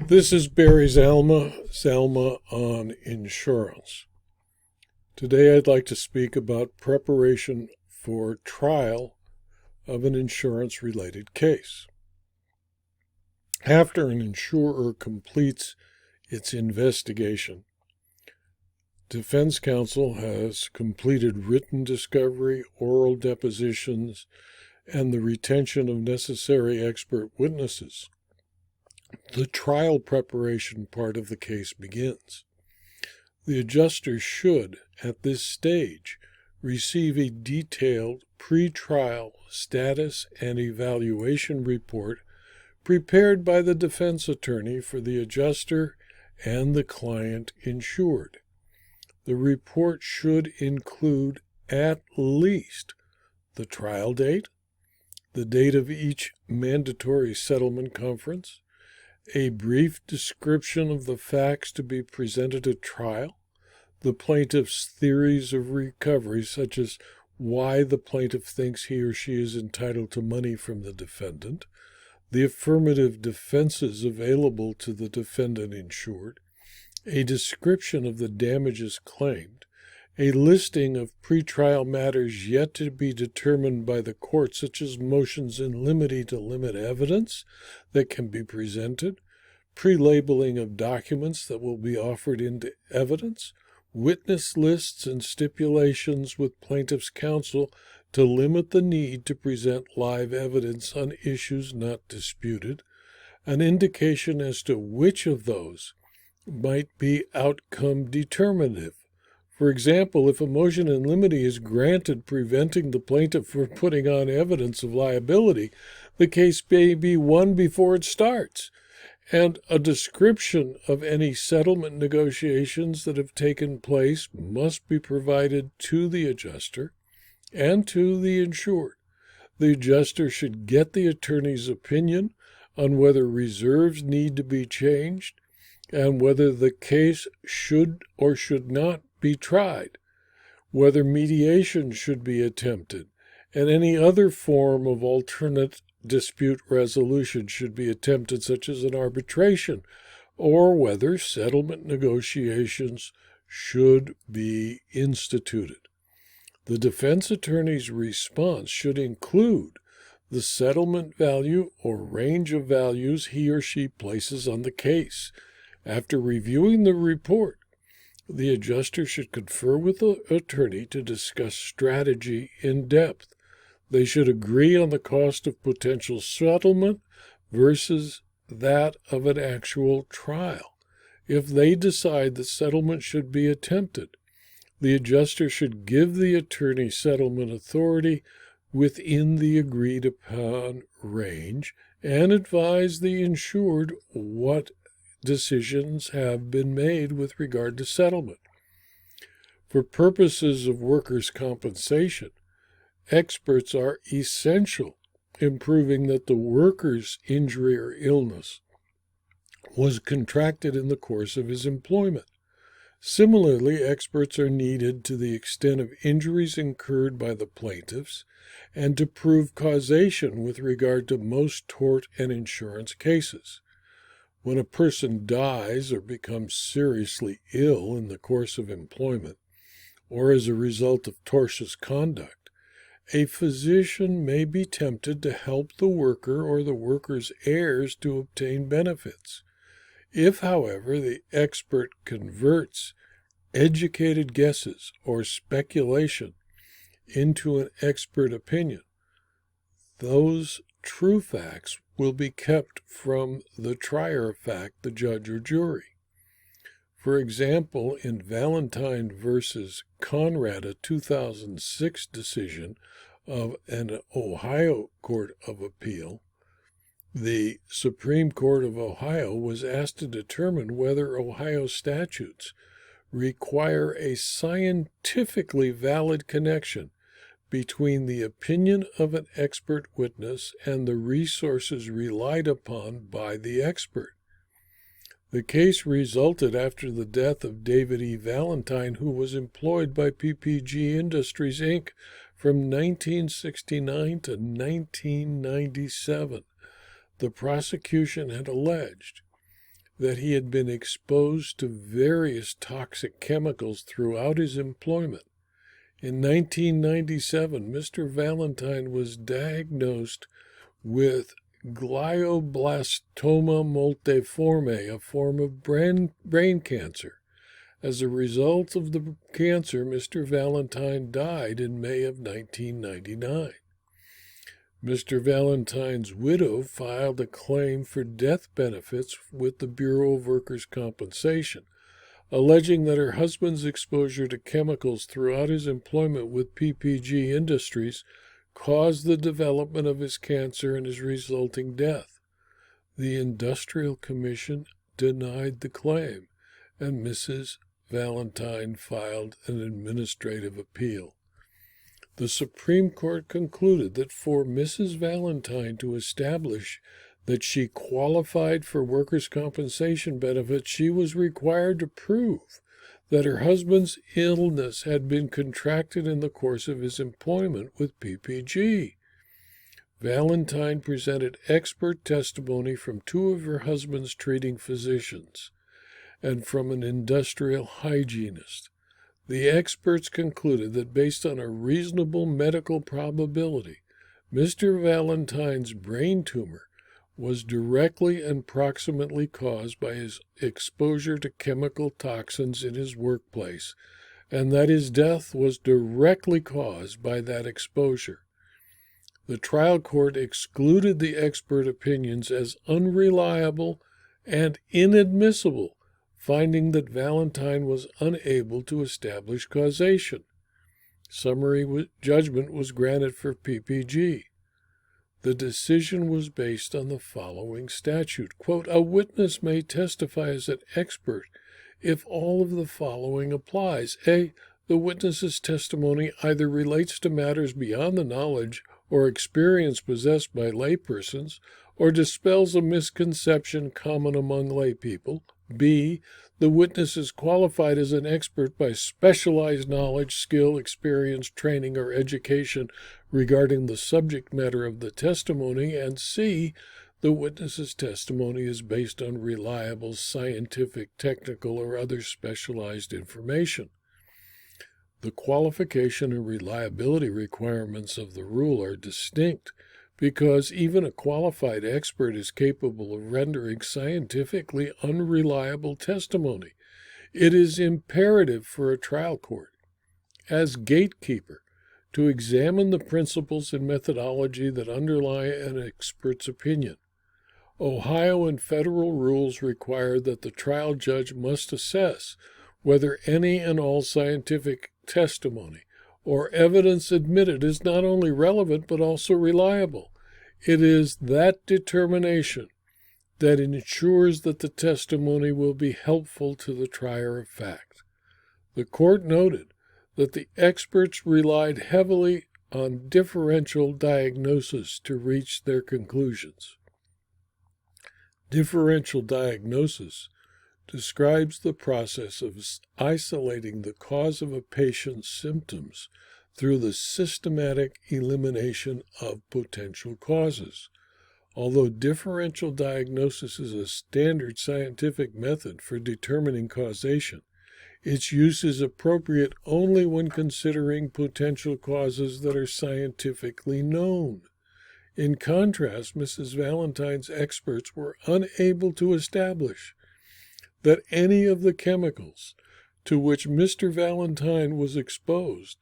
This is Barry Zalma on insurance. Today I'd like to speak about preparation for trial of an insurance-related case. After an insurer completes its investigation, defense counsel has completed written discovery, oral depositions, and the retention of necessary expert witnesses. The trial preparation part of the case begins. The adjuster should, at this stage, receive a detailed pre-trial status and evaluation report prepared by the defense attorney for the adjuster and the client insured. The report should include at least the trial date, the date of each mandatory settlement conference, a brief description of the facts to be presented at trial, the plaintiff's theories of recovery, such as why the plaintiff thinks he or she is entitled to money from the defendant, the affirmative defenses available to the defendant insured, a description of the damages claimed, a listing of pretrial matters yet to be determined by the court, such as motions in limine to limit evidence that can be presented, pre-labeling of documents that will be offered into evidence, witness lists and stipulations with plaintiff's counsel to limit the need to present live evidence on issues not disputed, an indication as to which of those might be outcome determinative. For example, if a motion in limine is granted preventing the plaintiff from putting on evidence of liability, the case may be won before it starts, and a description of any settlement negotiations that have taken place must be provided to the adjuster and to the insured. The adjuster should get the attorney's opinion on whether reserves need to be changed and whether the case should or should not be tried, whether mediation should be attempted, and any other form of alternate dispute resolution should be attempted, such as an arbitration, or whether settlement negotiations should be instituted. The defense attorney's response should include the settlement value or range of values he or she places on the case. After reviewing the report, the adjuster should confer with the attorney to discuss strategy in depth. They should agree on the cost of potential settlement versus that of an actual trial. If they decide that settlement should be attempted, the adjuster should give the attorney settlement authority within the agreed upon range and advise the insured what decisions have been made with regard to settlement. For purposes of workers' compensation, experts are essential in proving that the worker's injury or illness was contracted in the course of his employment. Similarly, experts are needed to the extent of injuries incurred by the plaintiffs and to prove causation with regard to most tort and insurance cases. When a person dies or becomes seriously ill in the course of employment, or as a result of tortious conduct, a physician may be tempted to help the worker or the worker's heirs to obtain benefits. If, however, the expert converts educated guesses or speculation into an expert opinion, those true facts will be kept from the trier of fact, the judge or jury. For example, in Valentine versus Conrad, a 2006 decision of an Ohio Court of Appeal, the Supreme Court of Ohio was asked to determine whether Ohio statutes require a scientifically valid connection between the opinion of an expert witness and the resources relied upon by the expert. The case resulted after the death of David E. Valentine, who was employed by PPG Industries, Inc. from 1969 to 1997. The prosecution had alleged that he had been exposed to various toxic chemicals throughout his employment. In 1997, Mr. Valentine was diagnosed with glioblastoma multiforme, a form of brain cancer. As a result of the cancer, Mr. Valentine died in May of 1999. Mr. Valentine's widow filed a claim for death benefits with the Bureau of Workers' Compensation, alleging that her husband's exposure to chemicals throughout his employment with PPG Industries caused the development of his cancer and his resulting death. The Industrial Commission denied the claim, and Mrs. Valentine filed an administrative appeal. The Supreme Court concluded that for Mrs. Valentine to establish that she qualified for workers' compensation benefits, she was required to prove that her husband's illness had been contracted in the course of his employment with PPG. Valentine presented expert testimony from two of her husband's treating physicians and from an industrial hygienist. The experts concluded that based on a reasonable medical probability, Mr. Valentine's brain tumor was directly and proximately caused by his exposure to chemical toxins in his workplace, and that his death was directly caused by that exposure. The trial court excluded the expert opinions as unreliable and inadmissible, finding that Valentine was unable to establish causation. Summary judgment was granted for PPG. The decision was based on the following statute. Quote, a witness may testify as an expert if all of the following applies. A, the witness's testimony either relates to matters beyond the knowledge or experience possessed by laypersons, or dispels a misconception common among laypeople. B, the witness is qualified as an expert by specialized knowledge, skill, experience, training, or education regarding the subject matter of the testimony. And C, the witness's testimony is based on reliable scientific, technical, or other specialized information. The qualification and reliability requirements of the rule are distinct because even a qualified expert is capable of rendering scientifically unreliable testimony. It is imperative for a trial court, as gatekeeper, to examine the principles and methodology that underlie an expert's opinion. Ohio and federal rules require that the trial judge must assess whether any and all scientific testimony or evidence admitted is not only relevant but also reliable. It is that determination that ensures that the testimony will be helpful to the trier of fact. The court noted that the experts relied heavily on differential diagnosis to reach their conclusions. Differential diagnosis describes the process of isolating the cause of a patient's symptoms through the systematic elimination of potential causes. Although differential diagnosis is a standard scientific method for determining causation, its use is appropriate only when considering potential causes that are scientifically known. In contrast, Mrs. Valentine's experts were unable to establish that any of the chemicals to which Mr. Valentine was exposed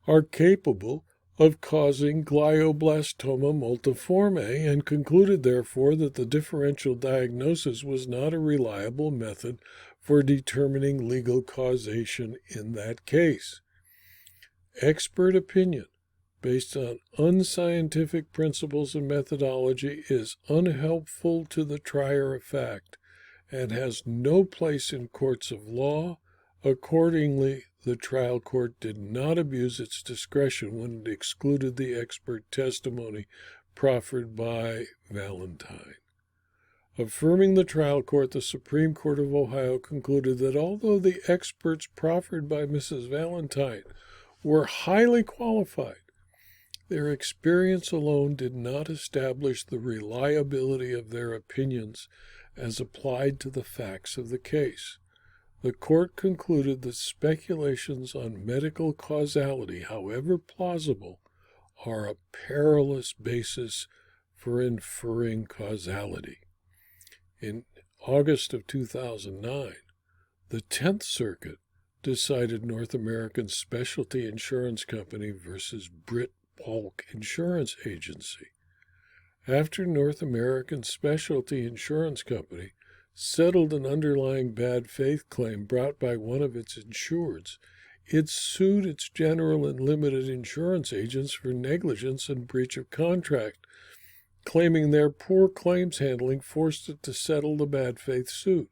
are capable of causing glioblastoma multiforme, and concluded, therefore, that the differential diagnosis was not a reliable method for determining legal causation in that case. Expert opinion based on unscientific principles and methodology is unhelpful to the trier of fact and has no place in courts of law. Accordingly, the trial court did not abuse its discretion when it excluded the expert testimony proffered by Valentine. Affirming the trial court, the Supreme Court of Ohio concluded that although the experts proffered by Mrs. Valentine were highly qualified, their experience alone did not establish the reliability of their opinions as applied to the facts of the case. The court concluded that speculations on medical causality, however plausible, are a perilous basis for inferring causality. In August of 2009, the 10th Circuit decided North American Specialty Insurance Company versus Brit Bulk Insurance Agency. After North American Specialty Insurance Company settled an underlying bad faith claim brought by one of its insureds, it sued its general and limited insurance agents for negligence and breach of contract, claiming their poor claims handling forced it to settle the bad faith suit.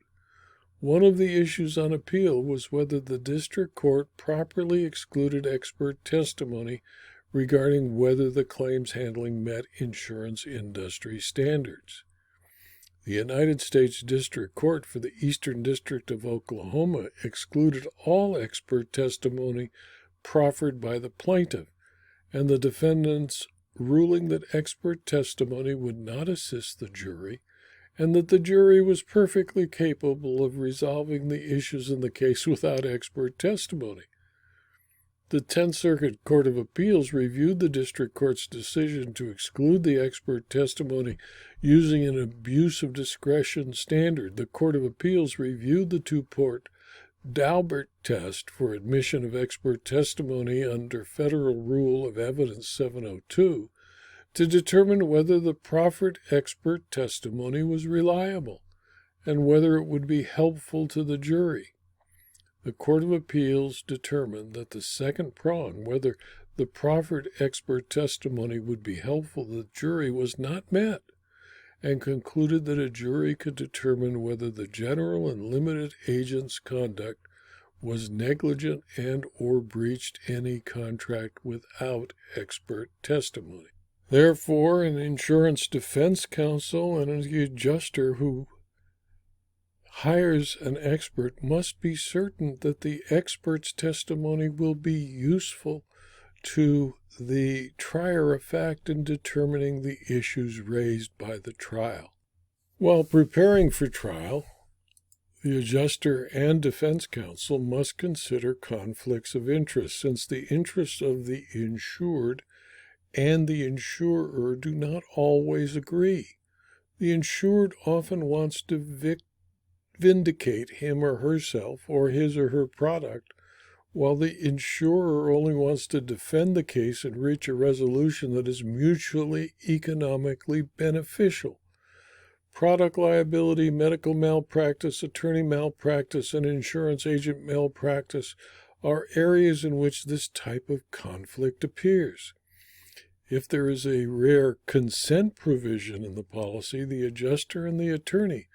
One of the issues on appeal was whether the district court properly excluded expert testimony regarding whether the claims handling met insurance industry standards. The United States District Court for the Eastern District of Oklahoma excluded all expert testimony proffered by the plaintiff, and the defendants, ruling that expert testimony would not assist the jury and that the jury was perfectly capable of resolving the issues in the case without expert testimony. The 10th Circuit Court of Appeals reviewed the district court's decision to exclude the expert testimony using an abuse of discretion standard. The Court of Appeals reviewed the two-part Daubert test for admission of expert testimony under Federal Rule of Evidence 702 to determine whether the proffered expert testimony was reliable and whether it would be helpful to the jury. The Court of Appeals determined that the second prong, whether the proffered expert testimony would be helpful to the jury, was not met, and concluded that a jury could determine whether the general and limited agent's conduct was negligent and or breached any contract without expert testimony. Therefore, an insurance defense counsel and an adjuster who hires an expert must be certain that the expert's testimony will be useful to the trier of fact in determining the issues raised by the trial. While preparing for trial, the adjuster and defense counsel must consider conflicts of interest, since the interests of the insured and the insurer do not always agree. The insured often wants to vindicate him or herself or his or her product, while the insurer only wants to defend the case and reach a resolution that is mutually economically beneficial. Product liability, medical malpractice, attorney malpractice, and insurance agent malpractice are areas in which this type of conflict appears. If there is a rare consent provision in the policy, the adjuster and the attorney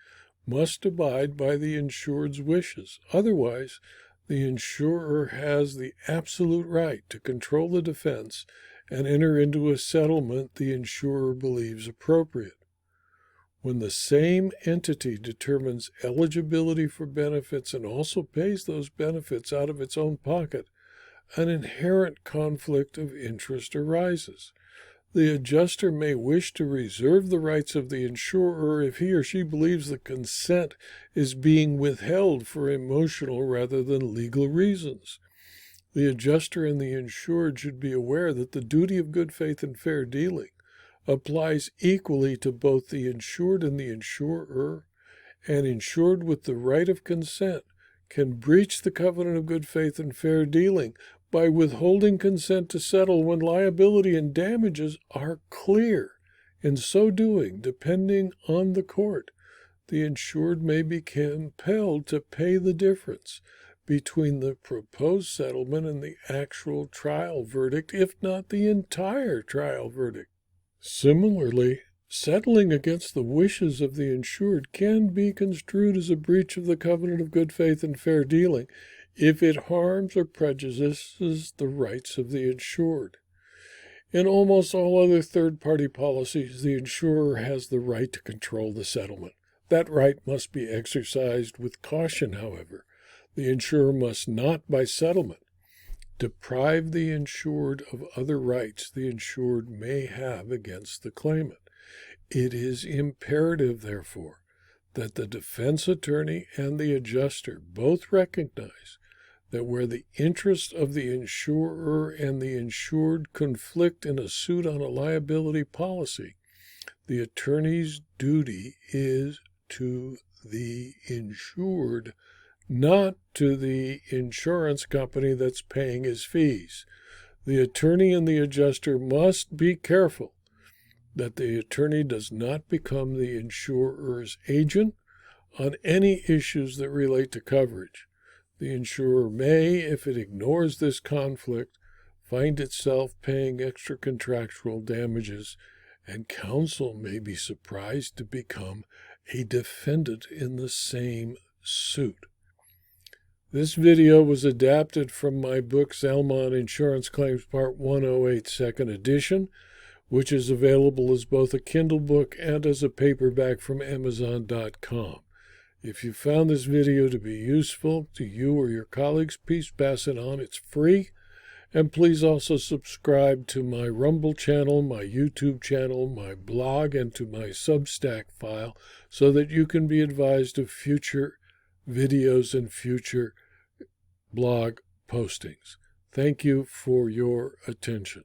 must abide by the insured's wishes. Otherwise, the insurer has the absolute right to control the defense and enter into a settlement the insurer believes appropriate. When the same entity determines eligibility for benefits and also pays those benefits out of its own pocket, an inherent conflict of interest arises. The adjuster may wish to reserve the rights of the insurer if he or she believes the consent is being withheld for emotional rather than legal reasons. The adjuster and the insured should be aware that the duty of good faith and fair dealing applies equally to both the insured and the insurer, and insured with the right of consent can breach the covenant of good faith and fair dealing by withholding consent to settle when liability and damages are clear. In so doing, depending on the court, the insured may be compelled to pay the difference between the proposed settlement and the actual trial verdict, if not the entire trial verdict. Similarly, settling against the wishes of the insured can be construed as a breach of the covenant of good faith and fair dealing if it harms or prejudices the rights of the insured. In almost all other third-party policies, the insurer has the right to control the settlement. That right must be exercised with caution, however. The insurer must not, by settlement, deprive the insured of other rights the insured may have against the claimant. It is imperative, therefore, that the defense attorney and the adjuster both recognize that where the interests of the insurer and the insured conflict in a suit on a liability policy, the attorney's duty is to the insured, not to the insurance company that's paying his fees. The attorney and the adjuster must be careful that the attorney does not become the insurer's agent on any issues that relate to coverage. The insurer may, if it ignores this conflict, find itself paying extra contractual damages, and counsel may be surprised to become a defendant in the same suit. This video was adapted from my book, Zelma on Insurance Claims Part 108, Second Edition, which is available as both a Kindle book and as a paperback from Amazon.com. If you found this video to be useful to you or your colleagues, please pass it on. It's free. And please also subscribe to my Rumble channel, my YouTube channel, my blog, and to my Substack file so that you can be advised of future videos and future blog postings. Thank you for your attention.